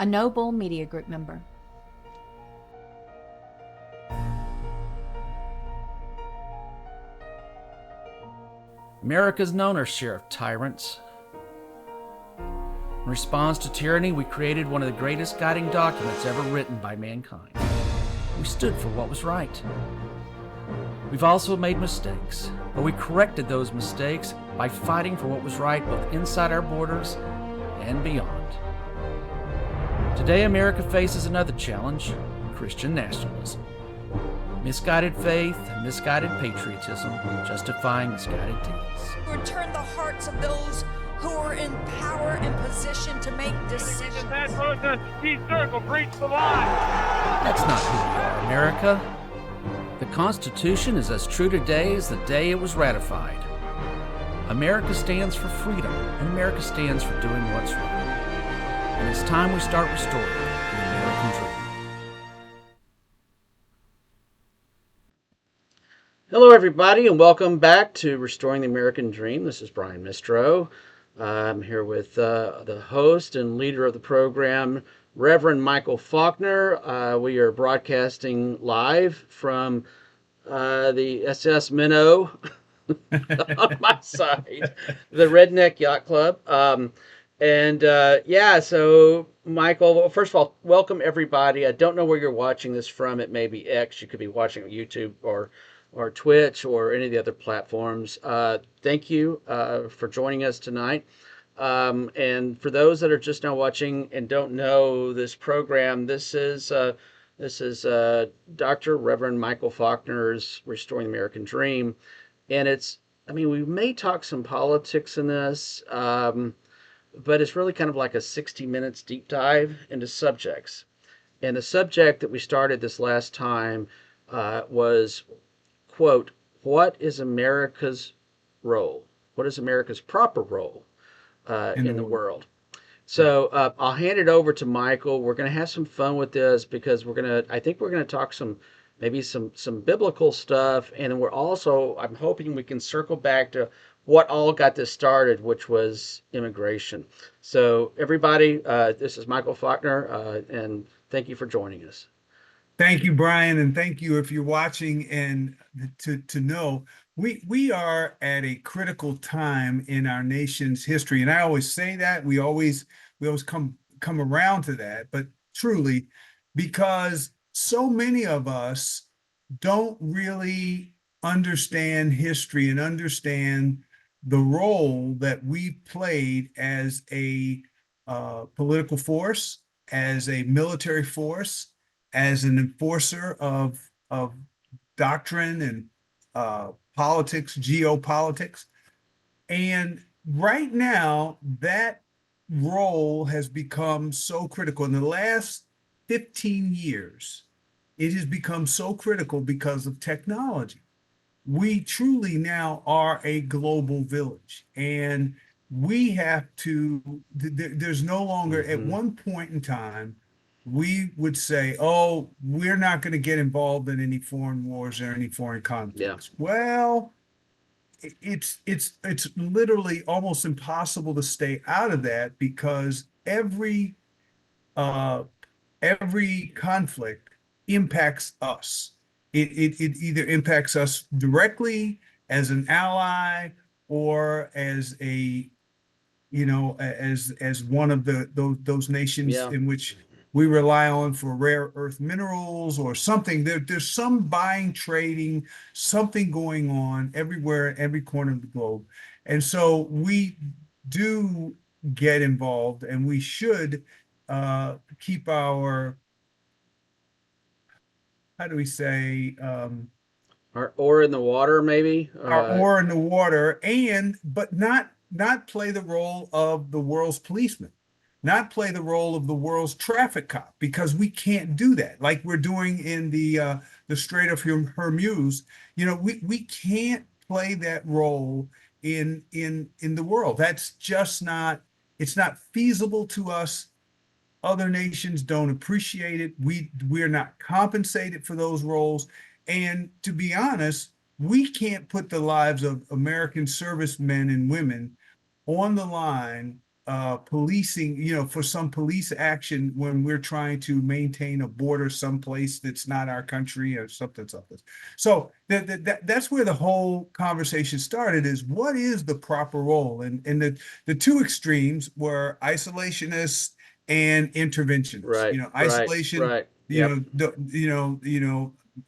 a Noble Media Group member. America's known our share of tyrants. In response to tyranny, we created one of the greatest guiding documents ever written by mankind. We stood for what was right. We've also made mistakes, but we corrected those mistakes by fighting for what was right both inside our borders and beyond. Today, America faces another challenge: Christian nationalism. Misguided faith and misguided patriotism justifying misguided deeds. Would turn the hearts of those who are in power and position to make decisions. That's not who we are, America. The Constitution is as true today as the day it was ratified. America stands for freedom, and America stands for doing what's right. And it's time we start restoring the American dream. Hello, everybody, and welcome back to Restoring the American Dream. This is Brian Mistro. I'm here with the host and leader of the program, Reverend Michael Faulkner. We are broadcasting live from the SS Minnow on my side, the Redneck Yacht Club. So Michael, well, first of all, welcome everybody. I don't know where you're watching this from. It may be X. You could be watching on YouTube or Twitch or any of the other platforms. Thank you for joining us tonight. And for those that are just now watching and don't know this program, this is Dr. Reverend Michael Faulkner's Restoring the American Dream. And we may talk some politics in this, but it's really kind of like a 60 minutes deep dive into subjects. And the subject that we started this last time was, quote, what is America's role? What is America's proper role in the world? So I'll hand it over to Michael. We're going to have some fun with this because I think we're going to talk some biblical stuff. And I'm hoping we can circle back to what all got this started, which was immigration. So everybody, this is Michael Faulkner, and thank you for joining us. Thank you, Brian, and thank you if you're watching and to know we are at a critical time in our nation's history. And I always say that we always come around to that, but truly, because so many of us don't really understand history and understand the role that we played as a political force, as a military force, as an enforcer of doctrine and politics, geopolitics. And right now, that role has become so critical. In the last 15 years, it has become so critical because of technology. We truly now are a global village, and we have to, there's no longer, at one point in time, we would say, oh, we're not going to get involved in any foreign wars or any foreign conflicts. Yeah. Well, it's literally almost impossible to stay out of that because every conflict impacts us. It either impacts us directly as an ally or as a, as one of those nations in which we rely on for rare earth minerals or something. There's some buying, trading, something going on everywhere, every corner of the globe. And so we do get involved, and we should keep our, how do we say, our oar in the water, maybe? Our oar in the water, but not play the role of the world's policeman. Not play the role of the world's traffic cop, because we can't do that like we're doing in the Strait of Hormuz. We can't play that role in the world. That's just not, it's not feasible to us. Other nations don't appreciate it. We're not compensated for those roles. And to be honest, we can't put the lives of American servicemen and women on the line policing, for some police action when we're trying to maintain a border someplace that's not our country or something. So that's where the whole conversation started, is what is the proper role? And the two extremes were isolationists and interventionists. Right, right, Isolation, right. Yep.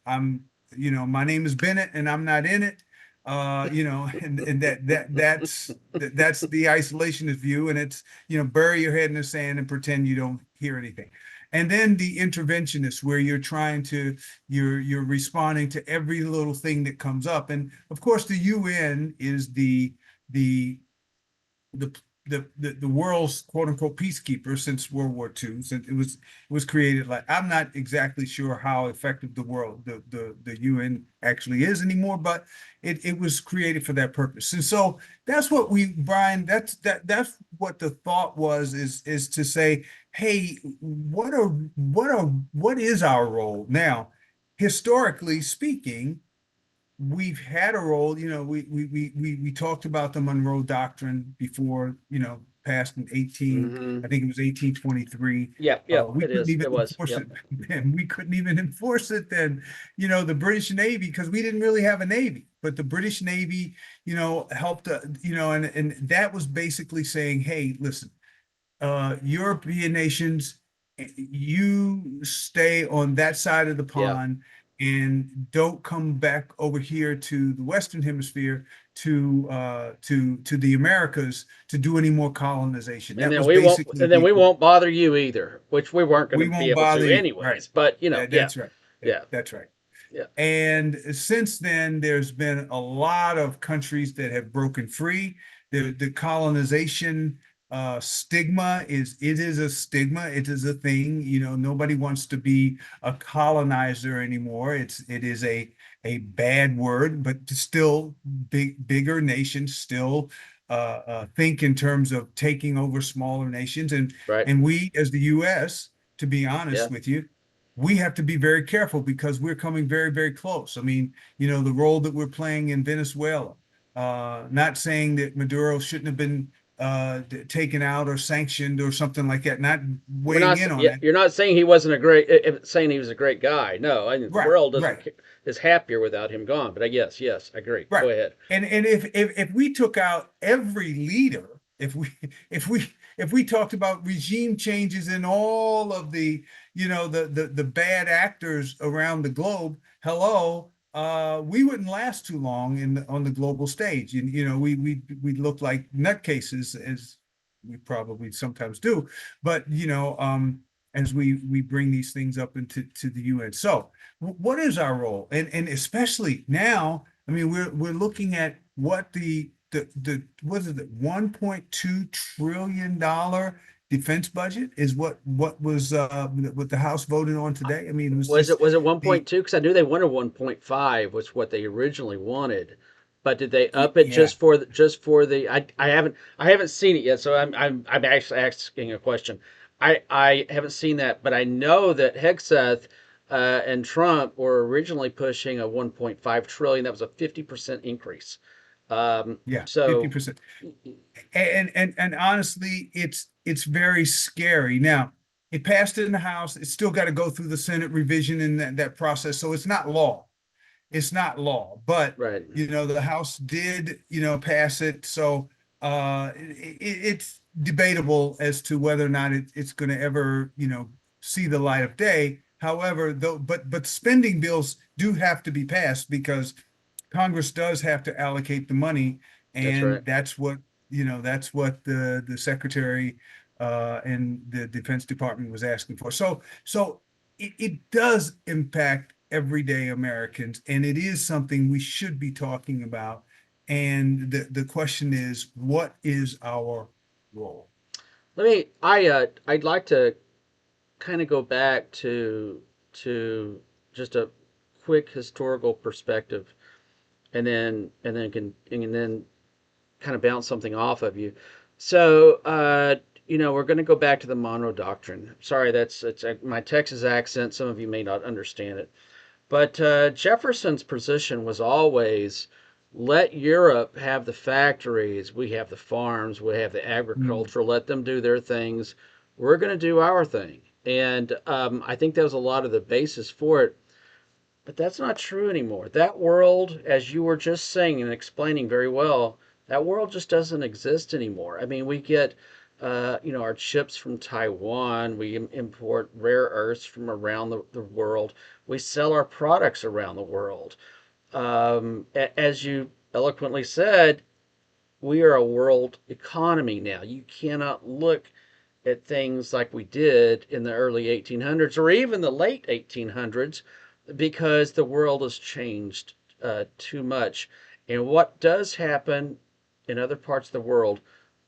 I'm, my name is Bennett and I'm not in it. And that's the isolationist view, and it's, bury your head in the sand and pretend you don't hear anything. And then the interventionist, where you're responding to every little thing that comes up. And of course, the UN is the the the world's quote unquote peacekeeper since World War II. Since it was created, like, I'm not exactly sure how effective the UN actually is anymore, but it was created for that purpose. And so that's what Brian, that's what the thought was, is to say, hey, what is our role now? Historically speaking, we've had a role. We talked about the Monroe Doctrine before, passed in 18, Hmm. I think it was 1823. Yep, yep. We It couldn't is. even It was. enforce Yep. it then. We couldn't even enforce it then. The British Navy, because we didn't really have a Navy, but the British Navy, helped, and that was basically saying, hey, listen, European nations, you stay on that side of the Yeah. pond and don't come back over here to the Western Hemisphere, to the Americas, to do any more colonization. And That then was we won't. basically And then we won't bother you either, which we weren't going to we be won't able bother to you. Right. anyways. But yeah, That's right. yeah, That's right. yeah. And since then, there's been a lot of countries that have broken free. The colonization stigma is a stigma. It is a thing. Nobody wants to be a colonizer anymore. It is a bad word, but still, bigger nations still think in terms of taking over smaller nations. And Right. and we, as the U.S., to be honest Yeah. with you, we have to be very careful because we're coming very, very close. I mean, the role that we're playing in Venezuela, not saying that Maduro shouldn't have been taken out or sanctioned or something like that, not We're weighing not. in on Yeah, that. you're not saying he wasn't a great. Saying he was a great guy. No, I mean the Right, world doesn't right. is happier without him gone. But I guess yes, I agree. Right. Go ahead. And if we took out every leader, if we if we if we talked about regime changes in all of the bad actors around the globe, hello, we wouldn't last too long on the global stage. And we look like nutcases, as we probably sometimes do, but as we bring these things up into the UN. So what is our role? And especially now, I mean, we're looking at what the what is it, $1.2 trillion defense budget is what the House voted on today. I mean, it was Was just it the 1.2? Because I knew they wanted 1.5, was what they originally wanted. But did they up it yeah, just for the? I haven't seen it yet, so I'm actually asking a question. I haven't seen that, but I know that Hegseth and Trump were originally pushing a 1.5 trillion. That was a 50% increase. yeah, So 50%. And honestly, it's very scary. Now, it passed in the House. It's still got to go through the Senate revision and that process. So it's not law, but right, the House did pass it. So it's debatable as to whether or not it's going to ever see the light of day. However, though, but spending bills do have to be passed because Congress does have to allocate the money, that's right. and that's what the secretary and the Defense Department was asking for. So it does impact everyday Americans, and it is something we should be talking about. And the question is, what is our role? I'd like to kind of go back to just a quick historical perspective, and then kind of bounce something off of you. So we're going to go back to the Monroe Doctrine. Sorry, that's it's my Texas accent. Some of you may not understand it, but Jefferson's position was always Let Europe have the factories, we have the farms, we have the Mm. agriculture, let them do their things. We're going to do our thing. And I think that was a lot of the basis for it. But that's not true anymore. That world, as you were just saying and explaining very well, that world just doesn't exist anymore. I mean, we get, our chips from Taiwan. We import rare earths from around the world. We sell our products around the world. As you eloquently said, we are a world economy now. You cannot look at things like we did in the early 1800s or even the late 1800s because the world has changed too much. And what does happen in other parts of the world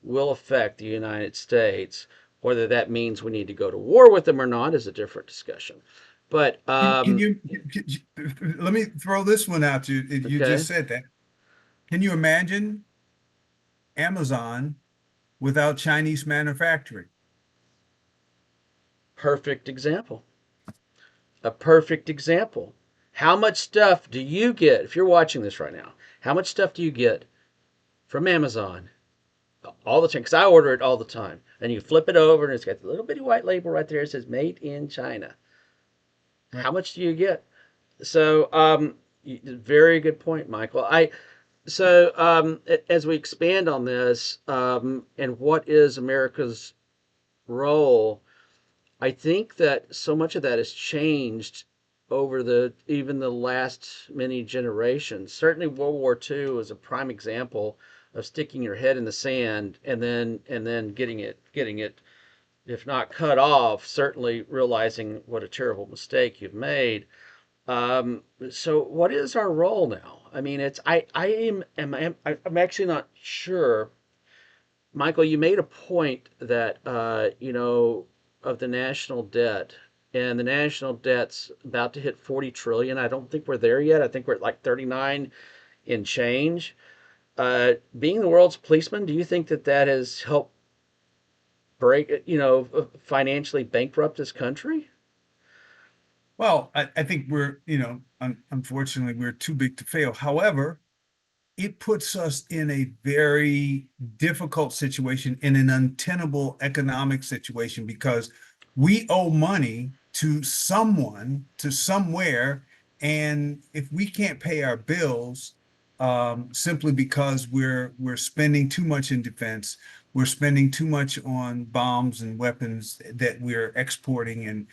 will affect the United States. Whether that means we need to go to war with them or not is a different discussion. But Can you, let me throw this one out to you. You just okay, said that. Can you imagine Amazon without Chinese manufacturing? perfect example. A perfect example. How much stuff do you get if you're watching this right now? How much stuff do you get from Amazon all the time? Because I order it all the time. And you flip it over and it's got the little bitty white label right there. It says made in China. Right. How much do you get? So, very good point, Michael. As we expand on this, and what is America's role, I think that so much of that has changed over the even the last many generations. Certainly, World War II is a prime example of sticking your head in the sand and then getting it, if not cut off, certainly realizing what a terrible mistake you've made. So, what is our role now? I mean, it's I'm actually not sure. Michael, you made a point that of the national debt, and the national debt's about to hit 40 trillion. I don't think we're there yet. I think we're at like 39 in change. Being the world's policeman, do you think that that has helped financially bankrupt this country? Well, I think we're, unfortunately, we're too big to fail. However, it puts us in a very difficult situation, in an untenable economic situation, because we owe money to someone, to somewhere, and if we can't pay our bills, simply because we're spending too much in defense, we're spending too much on bombs and weapons that we're exporting, and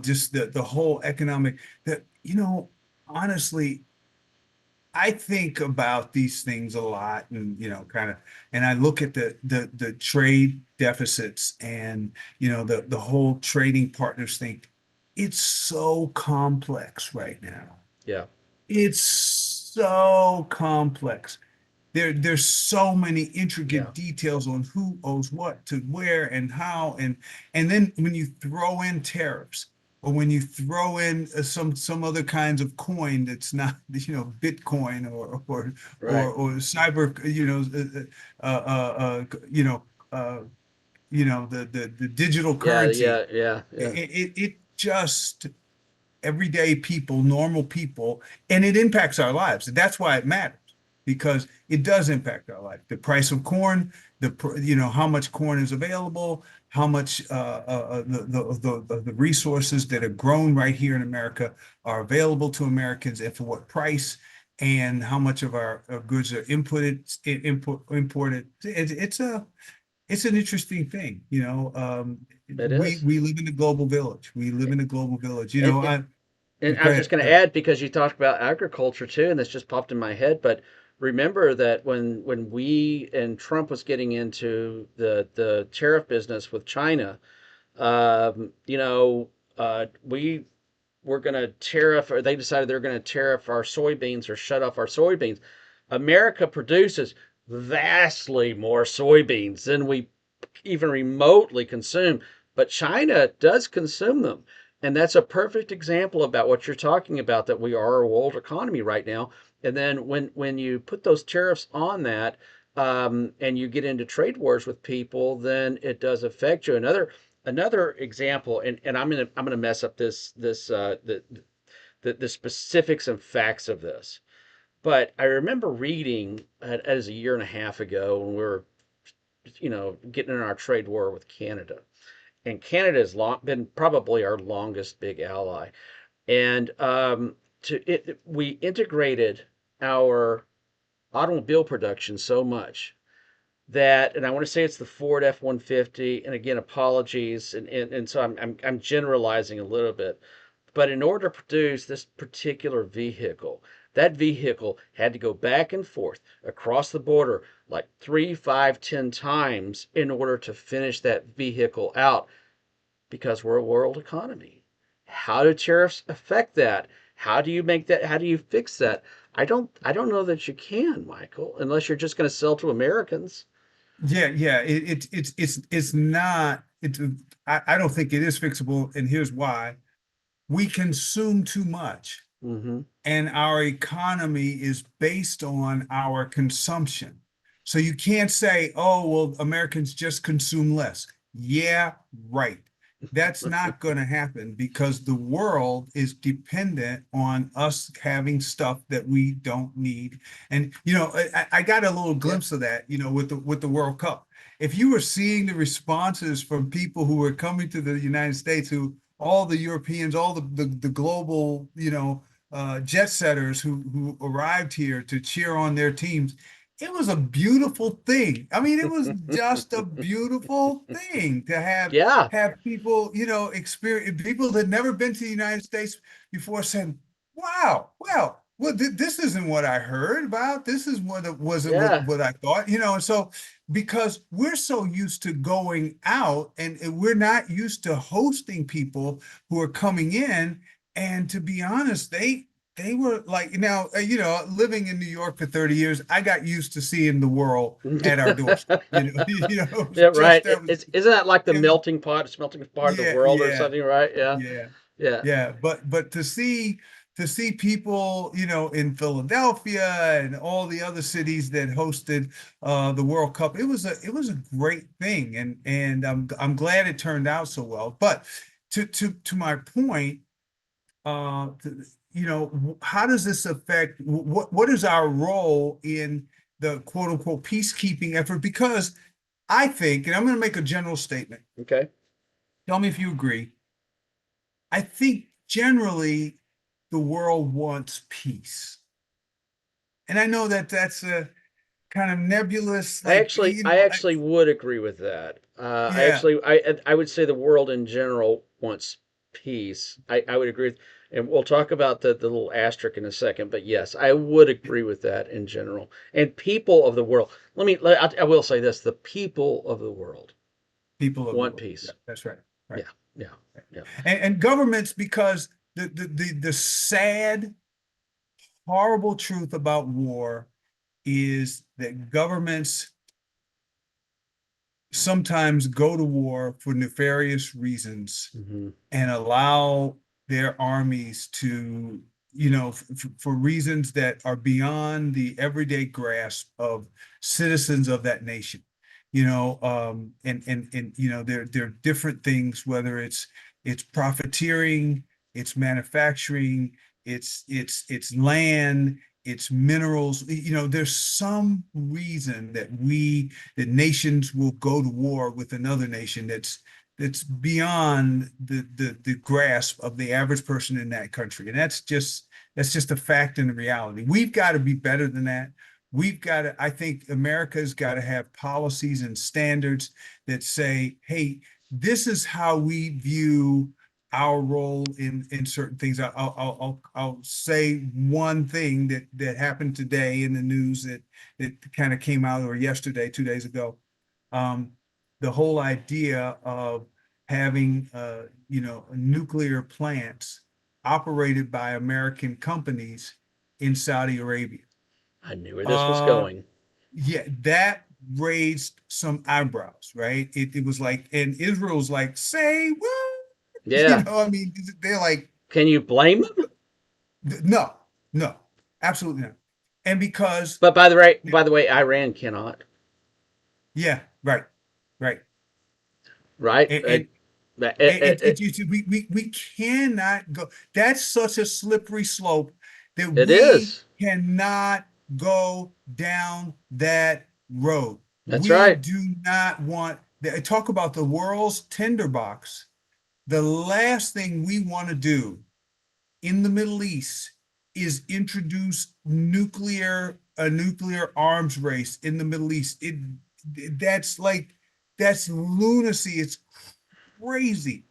just the whole economic that honestly, I think about these things a lot, and kind of, and I look at the trade deficits, and the whole trading partners thing. It's so complex right now. Yeah, It's so complex. There's so many yeah, intricate details on who owes what to where and how, and then when you throw in tariffs, or when you throw in some other kinds of coin that's not Bitcoin, or cyber, the digital yeah, currency. yeah, yeah, yeah. It just, everyday people, normal people, and it impacts our lives. That's why it matters, because it does impact our life. The price of corn, how much corn is available, how much the resources that are grown right here in America are available to Americans, and for what price, and how much of our goods are imported. It's an interesting thing, It we is. we live in a global village. We live in a global village. And, and and I Go was just ahead. going to add because you talked about agriculture too, and this just popped in my head. But remember that when we and Trump was getting into the tariff business with China, we were going to tariff, or they decided they're going to tariff our soybeans or shut off our soybeans. America produces vastly more soybeans than we even remotely consume, but China does consume them. And that's a perfect example about what you're talking about, that we are a world economy right now. And then when you put those tariffs on that, and you get into trade wars with people, then it does affect you. Another example, and I'm gonna mess up the specifics and facts of this, But I remember reading as a year and a half ago when we were, getting in our trade war with Canada, and Canada has been probably our longest big ally, and we integrated our automobile production so much that, and I want to say it's the Ford F-150, and again, apologies, and so I'm generalizing a little bit, but in order to produce this particular vehicle, that vehicle had to go back and forth across the border like 3, 5, 10 times in order to finish that vehicle out because we're a world economy. How do tariffs affect that? How do you make that? How do you fix that? I don't know that you can, Michael, unless you're just going to sell to Americans. Yeah. It's not. I don't think it is fixable, and here's why: we consume too much, Mm-hmm. and our economy is based on our consumption. So you can't say, oh, well, Americans just consume less. Yeah, right. That's not going to happen because the world is dependent on us having stuff that we don't need. And I got a little Yeah. glimpse of that, with the World Cup. If you were seeing the responses from people who were coming to the United States, who all the Europeans, all the global, jet setters who arrived here to cheer on their teams. It was a beautiful thing. I mean, it was just a beautiful thing to Yeah. have people, experience people that had never been to the United States before saying, "Wow, well, this isn't what I heard about. This is what it wasn't Yeah. what I thought." And so because we're so used to going out and we're not used to hosting people who are coming in. And to be honest, they were like, now, living in New York for 30 years, I got used to seeing the world at our doorstep. It was Yeah, just right. that was Isn't that like the it was melting pot of the yeah, world or yeah, something, right? Yeah. yeah, Yeah. yeah. But to see people, in Philadelphia and all the other cities that hosted the World Cup, it was a great thing, and I'm glad it turned out so well. But to my point, uh, how does this affect what is our role in the quote unquote peacekeeping effort? Because I think, and I'm going to make a general statement. Okay. Tell me if you agree. I think generally the world wants peace. And I know that that's a kind of nebulous, I like, actually, I actually would agree with that. yeah, I would say the world in general wants peace. I would agree, and we'll talk about the little asterisk in a second. But yes, I would agree with that in general. And people of the world, I will say this: the people of the world people of the want world. Yeah, peace. that's right. Right. Yeah, yeah, yeah. And governments, because the sad, horrible truth about war is that governments sometimes go to war for nefarious reasons Hmm. and allow their armies to, for reasons that are beyond the everyday grasp of citizens of that nation. And there are different things, whether it's profiteering, it's manufacturing, it's land, it's minerals. There's some reason that nations will go to war with another nation that's beyond the grasp of the average person in that country. And that's just a fact and a reality. We've got to be better than that. I think America's got to have policies and standards that say, hey, this is how we view our role in certain things. I'll say one thing that happened today in the news that kind of came out, or yesterday, 2 days ago. Um, the whole idea of having nuclear plants operated by American companies in Saudi Arabia. I knew where this was Uh, going. yeah, that raised some eyebrows, right? It was like, and Israel's like, say what? Yeah. I mean, they're like, Can you blame them? no, no, absolutely not. And because, But by the way, Iran cannot. yeah, right, right. Right? And, and we cannot go. That's such a slippery slope that It we is. cannot go down that road. That's We right. do not want, talk about the world's tinderbox. The last thing we want to do in the Middle East is introduce a nuclear arms race in the Middle East. That's like that's lunacy. It's crazy,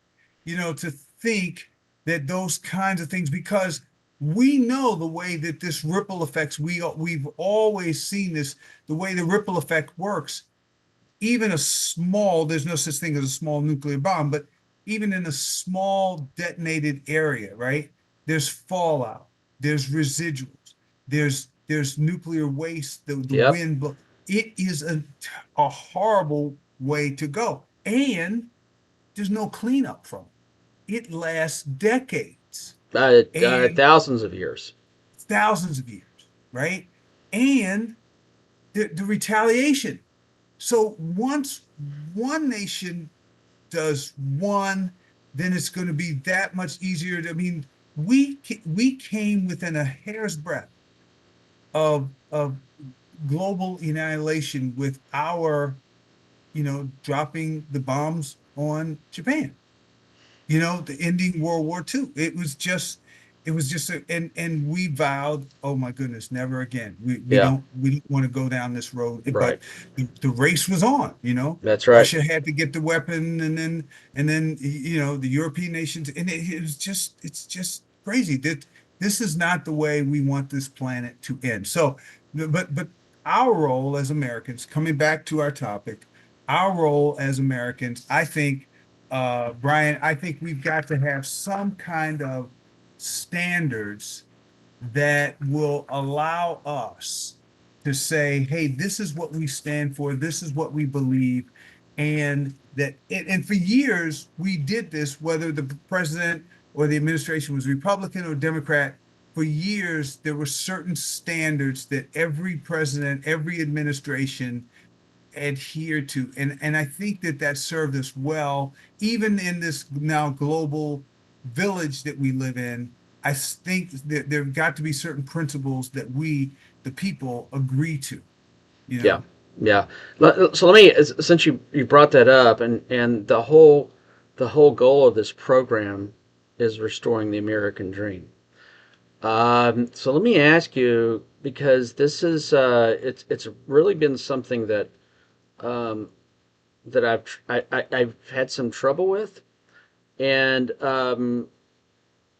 to think that those kinds of things, because we know the way that this ripple effects, we've always seen this, the way the ripple effect works. Even a small, there's no such thing as a small nuclear bomb, but even in a small detonated area, right? There's fallout, there's residuals, there's nuclear waste, the Yep. wind. It is a horrible way to go. And there's no cleanup from it. It lasts decades and Thousands of years. thousands of years, right? And the retaliation. So once one nation does one, then it's going to be that much easier. I mean, we came within a hair's breadth of global annihilation with our, dropping the bombs on Japan, the ending World War II. It was just and we vowed, oh my goodness, never again. Yeah. We don't want to go down this road. But Right. the race was on. That's right. Russia had to get the weapon, and then the European nations, and it's just crazy that this is not the way we want this planet to end. So, but our role as Americans, coming back to our topic, our role as Americans, I think, Brian, I think we've got to have some kind of standards that will allow us to say, hey, this is what we stand for, this is what we believe. And for years we did this, whether the president or the administration was Republican or Democrat. For years there were certain standards that every president, every administration adhere to. And I think that served us well, even in this now global village that we live in. I think that there have got to be certain principles that we, the people, agree to, you Yeah. know. Yeah. So let me, since you brought that up, and the whole goal of this program is restoring the American dream. So let me ask you, because this is it's really been something um, that I've had some trouble with, and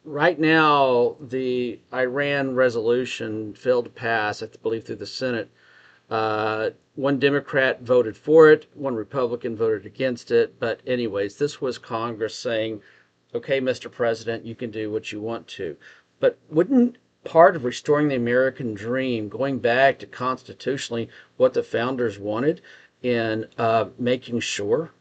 right now the Iran resolution failed to pass, I believe, through the Senate. One Democrat voted for it, one Republican voted against it. But, anyways, this was Congress saying, okay, Mr. President, you can do what you want to. But wouldn't part of restoring the American dream, going back to constitutionally what the founders wanted, in making sure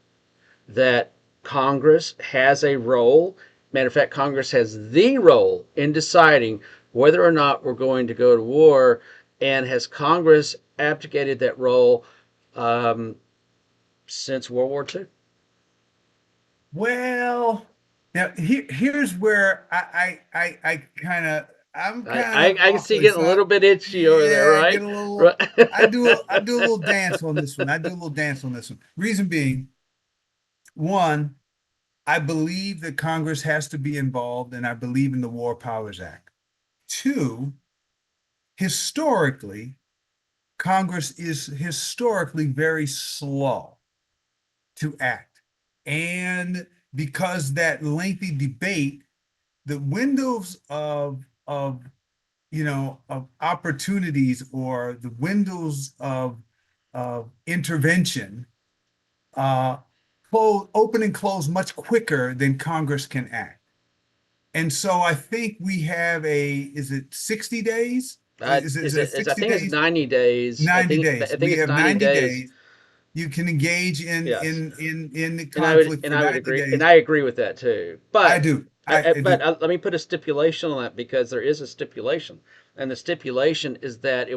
that Congress has a role? Matter of fact, Congress has the role in deciding whether or not we're going to go to war. And has Congress abdicated that role um, since World War II? Well, now here's where I kind of, I'm I, kind I, of I can off. see It's getting a not, little bit itchy over there, yeah, I right? get a little, Right. I do a little dance on this one. I do a little dance on this one. Reason being, one, I believe that Congress has to be involved, and I believe in the War Powers Act. Two, historically, Congress is historically very slow to act. And because that lengthy debate, the windows of opportunities, or the windows of intervention, uh open and close much quicker than Congress can act. And so I think we have is it 60 days? Is it I 60 think it's days? 90 days. 90 I days. think We it's have 90 90 days. days. You can engage in Yes. in in in the And I would conflict and for I would 90 agree, and days. I agree with that too. I But do. I do. let me put a stipulation on that, because there is a stipulation, and the stipulation is that it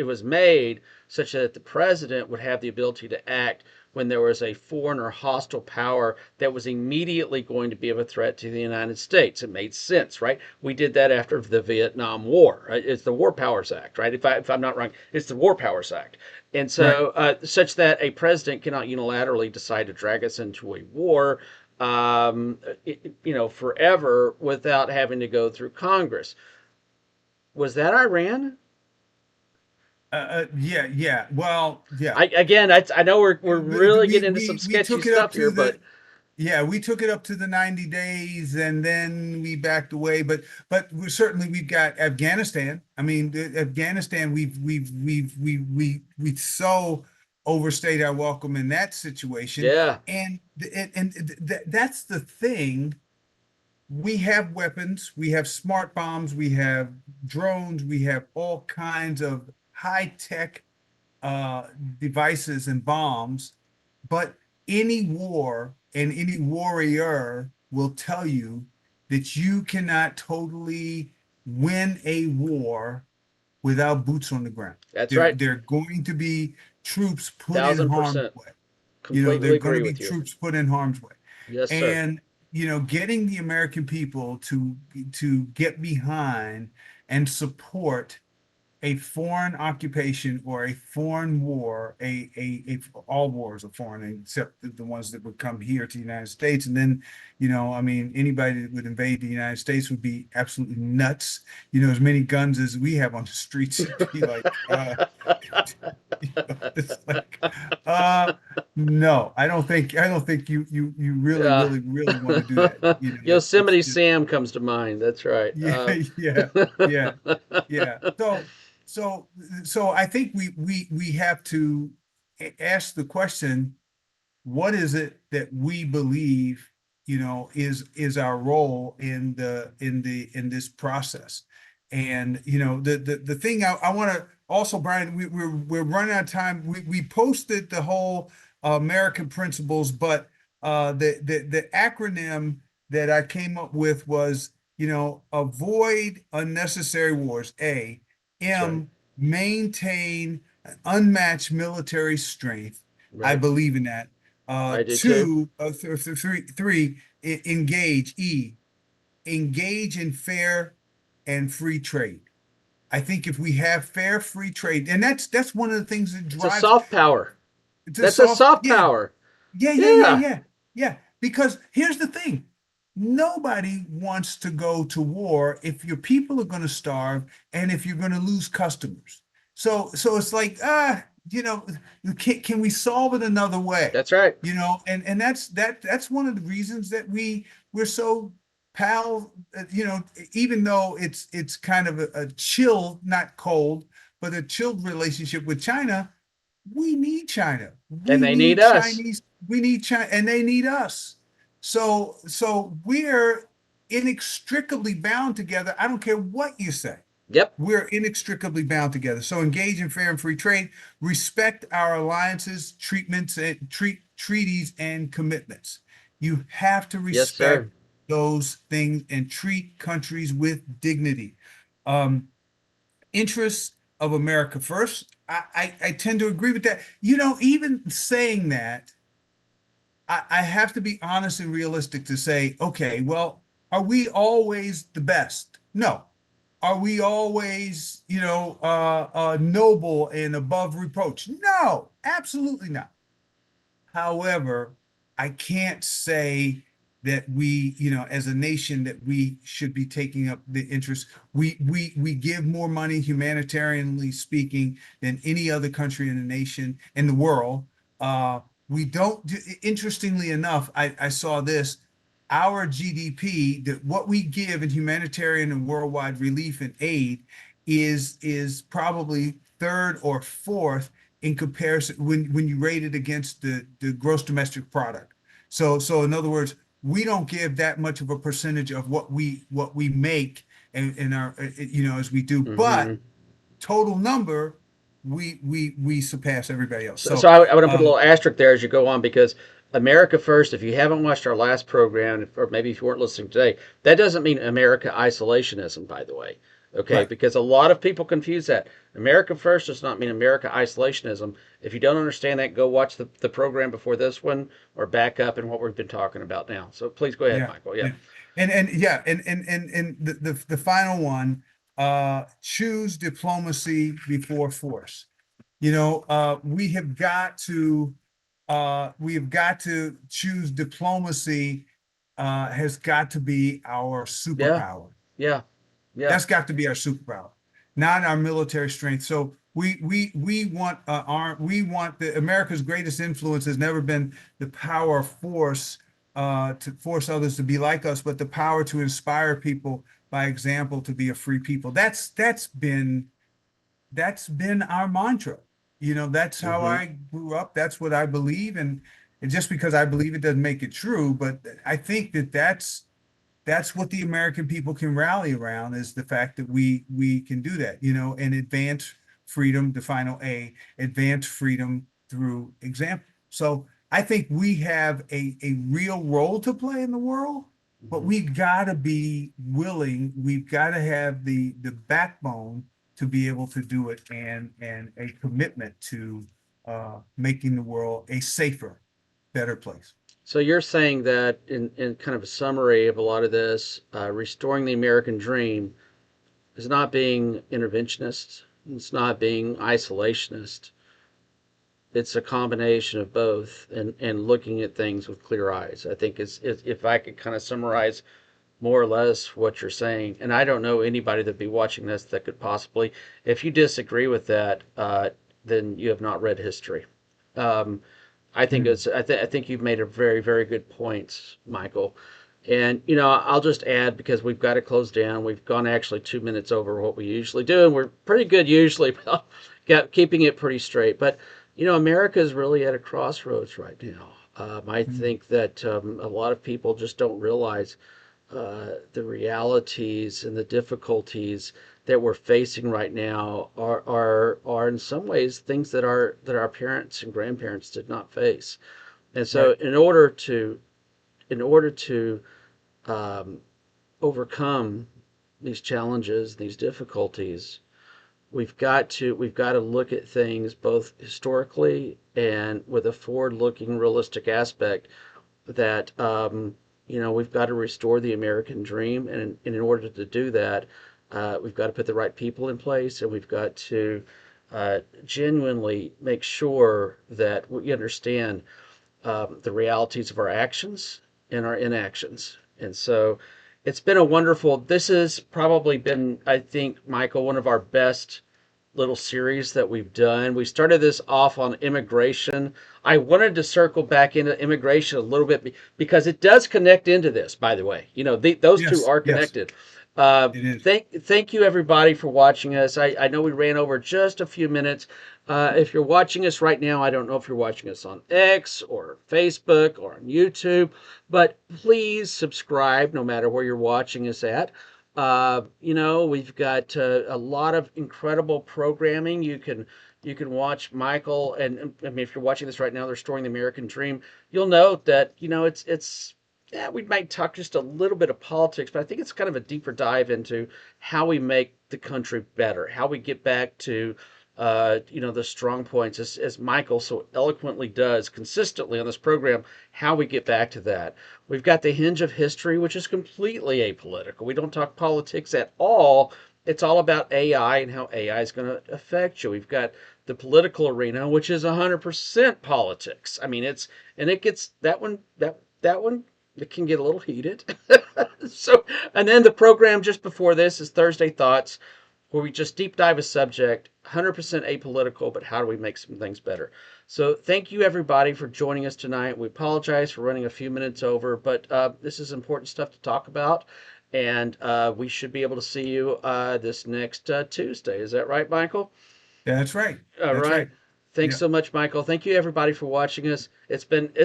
was made such that the president would have the ability to act when there was a foreign or hostile power that was immediately going to be of a threat to the United States. It made sense, right? We did that after the Vietnam War. Right? It's the War Powers Act, right? If I'm not wrong, it's the War Powers Act. And Right. so, such that a president cannot unilaterally decide to drag us into a war, forever without having to go through Congress. Was that Iran? Yeah, yeah. Well, yeah. I know we're really We, getting into some we sketchy took it up stuff here, to but yeah, we took it up to the 90 days and then we backed away. But certainly we've got Afghanistan. I mean, Afghanistan, we so overstayed our welcome in that situation. yeah, And that's the thing. We have weapons, we have smart bombs, we have drones, we have all kinds of high tech uh, devices and bombs, but any war and any warrior will tell you that you cannot totally win a war without boots on the ground. that's There, right. there are going to be troops put in Thousand harm's percent. way. There Completely are going to agree be with you. troops put in harm's way. Yes, sir. And, getting the American people to get behind and support a foreign occupation or a foreign war, all wars are foreign except the ones that would come here to the United States. And then, I mean, anybody that would invade the United States would be absolutely nuts. As many guns as we have on the streets, it'd be like, it's like, uh, no, I don't think you really, Yeah. really, really want to do that. It's Yosemite just, Sam comes to mind. That's right. yeah, yeah, yeah, yeah. So, so I think we have to ask the question, what is it that we believe, is our role in this process? And the thing I want to also, Brian, we're running out of time. We posted the whole American principles, but the acronym that I came up with was, avoid unnecessary wars. That's right. Maintain unmatched military strength. I Right. believe in that. I do too. Two, three, engage. Engage in fair and free trade. I think if we have fair free trade, and that's one of the things that It's a drives soft power. the That's a soft, soft yeah, power. yeah, yeah, yeah, Yeah. yeah, yeah. Because here's the thing. Nobody wants to go to war if your people are going to starve and if you're going to lose customers. So it's like, you know, can we solve it another way? That's right. And that's one of the reasons that we're so pal, even though it's kind of a chill, not cold, but a chilled relationship with China. We need China. And We they need need us. Chinese. We need China, and they need us. So we're inextricably bound together. I don't care what you say. Yep. We're inextricably bound together. So engage in fair and free trade, respect our alliances, treatments, and treaties and commitments. You have to Yes, respect sir. those things and treat countries with dignity. Um, Interests of America first. I tend to agree with that. Even saying that, I have to be honest and realistic to say, okay, well, are we always the best? No. Are we always, noble and above reproach? No, absolutely not. However, I can't say that we, as a nation, that we should be taking up the interest. We give more money, humanitarianly speaking, than any other country in the nation in the world. We don't. Interestingly enough, I saw this. Our GDP, that what we give in humanitarian and worldwide relief and aid, is probably third or fourth in comparison when you rate it against the gross domestic product. So in other words, we don't give that much of a percentage of what we make in our as we do, but Hmm. total number we surpass everybody else. So So I want to put a um, little asterisk there as you go on because America first. If you haven't watched our last program, or maybe if you weren't listening today, that doesn't mean America isolationism. By the way, Okay, Right. because a lot of people confuse that. America first does not mean America isolationism. If you don't understand that, go watch the program before this one or back up in what we've been talking about now. So please go ahead, Yeah. Michael. Yeah. Yeah. And yeah, and the final one, choose diplomacy before force. We have got to choose diplomacy, has got to be our Yeah. superpower. Yeah. Yeah. That's got to be our superpower, not our military strength. So we want the America's greatest influence has never been the power of force, to force others to be like us, but the power to inspire people by example to be a free people. That's been our mantra. That's how Mm-hmm. I grew up. That's what I believe, and just because I believe it doesn't make it true, but I think that's what the American people can rally around, is the fact that we can do that, and advance freedom, the final A, advance freedom through example. So I think we have a real role to play in the world, but Mm-hmm. we've got to be willing, we've got to have the backbone to be able to do it, and a commitment to making the world a safer, better place. So you're saying that in kind of a summary of a lot of this, restoring the American dream is not being interventionist. It's not being isolationist. It's a combination of both, and looking at things with clear eyes. I think is if I could kind of summarize more or less what you're saying. And I don't know anybody that'd be watching this that could possibly. If you disagree with that, then you have not read history. Um, I think Mm. it's. I think you've made a very, very good points, Michael. And I'll just add because we've got to close down. We've gone actually 2 minutes over what we usually do, and we're pretty good usually about keeping it pretty straight. But America is really at a crossroads right now. I Mm. think that a lot of people just don't realize the realities and the difficulties that we're facing right now are in some ways things that our parents and grandparents did not face. And so Right. in order to um, overcome these challenges, these difficulties, we've got to look at things both historically and with a forward-looking, realistic aspect that we've got to restore the American dream, and in order to do that, we've got to put the right people in place, and we've got to genuinely make sure that we understand the realities of our actions and our inactions. And so it's been a wonderful, this has probably been, I think, Michael, one of our best little series that we've done. We started this off on immigration. I wanted to circle back into immigration a little bit because it does connect into this, by the way. Those two Yes. are Yes. connected. Uh, It is. thank you everybody for watching us. I know we ran over just a few minutes. If you're watching us right now, I don't know if you're watching us on X or Facebook or on YouTube, but please subscribe no matter where you're watching us at. We've got a lot of incredible programming. You can watch Michael, and I mean, if you're watching this right now, they're storing the American Dream. You'll note that it's yeah, we might talk just a little bit of politics, but I think it's kind of a deeper dive into how we make the country better, how we get back to the strong points, as Michael so eloquently does consistently on this program, how we get back to that. We've got the hinge of history, which is completely apolitical. We don't talk politics at all. It's all about AI and how AI is going to affect you. We've got the political arena, which is 100% politics. I mean, it gets that one it can get a little heated. So, and then the program just before this is Thursday Thoughts, where we just deep dive a subject, 100% apolitical, but how do we make some things better? So thank you everybody for joining us tonight. We apologize for running a few minutes over, but this is important stuff to talk about, and we should be able to see you this next Tuesday. Is that right, Michael? That's right. All That's right. right. Thanks Yeah. so much, Michael. Thank you everybody for watching us. This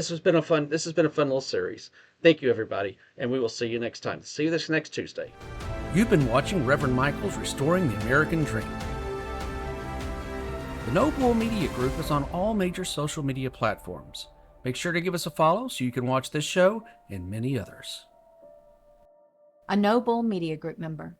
has been a fun little series. Thank you everybody, and we will see you next time. See you this next Tuesday. You've been watching Reverend Michael's Restoring the American Dream. The Noble Media Group is on all major social media platforms. Make sure to give us a follow so you can watch this show and many others. A Noble Media Group member.